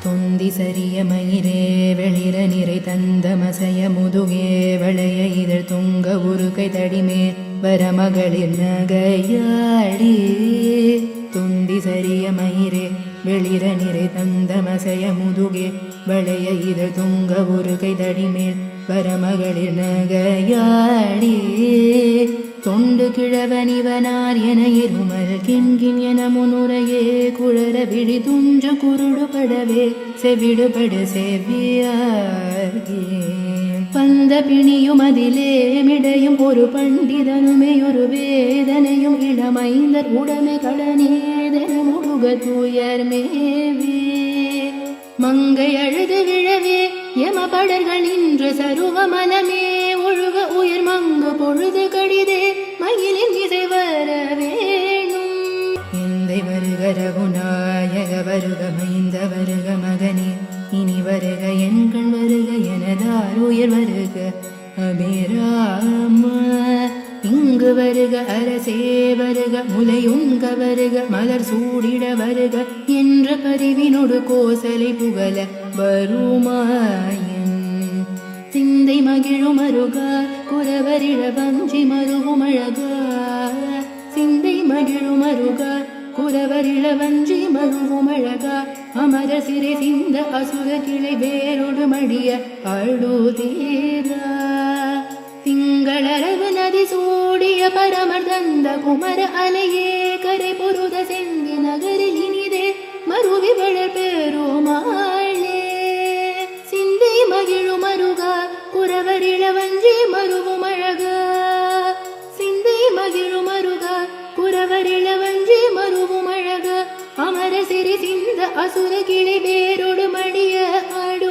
தொந்தி சரிய மயிரே வெளிர நிறை தந்த மசைய முதுகே வளைய இதழ் துங்க உருகை தடிமேல் வரமகளிர் நகையாடி. தொந்தி சரிய மயிரே வெளிர நிறை தந்த மசைய முதுகே வளைய இதழ் துங்க உருகை தடிமேல் வரமகளிர் நகையாடி. தொண்டு கிழவனிவனார் என இருமல் கிண்கின் என முன்னுரையே குழற விழி துஞ்சு குருடுபடவே செவிடுபடு செவ்வியாகே. பந்த பிணியும் அதிலே மிடையும் ஒரு பண்டிதனுமே ஒரு வேதனையும் இளமைந்தர் உடமை கடனேதன முழுக தூயர் மேவே. மங்கை அழுது விழவே யமபடர்கள் நின்று சருவ மனமே ஒழுக உயிர் மங்கு பொழுது கடிதே மயிலின் இசை வர வேணும். எந்தை வருக ரகுநாயக வருக மைந்த வருக மகனே இனி வருக எண்கள் வருக எனதார் உயிர் வருக அபிராம. இங்கு வருக அரசே வருக முலையுண்க வருக மலர் சூடிட வருக என்ற பதிவினோடு கோசலை புகழ வருமாயன். சிந்தை மகிழும் அருகா குரவரிட வஞ்சி மருகும் அழகா. சிந்தை மகிழும் அருகா குரவரிள வஞ்சி மருவும் அழகா. அமர சிறை சிந்த அசுர கிளை வேரோடு மடிய அழுதீரா. திங்களரவு நதி சூடிய பரமர் தந்த குமர அலையே கரை பொருத செந்தி நகரில் இனிதே மருவி வளர் பெருமாளே. சிந்தை மகிழும் அருகா குரவரிள வஞ்சி மருவும் அழகா. சிந்தை மகிழும் அருகா குரவரிள வஞ்சி மருவும் அழகா. அமர சிறி சிந்த அசுர கிளை வேரோடு மடிய ஆடு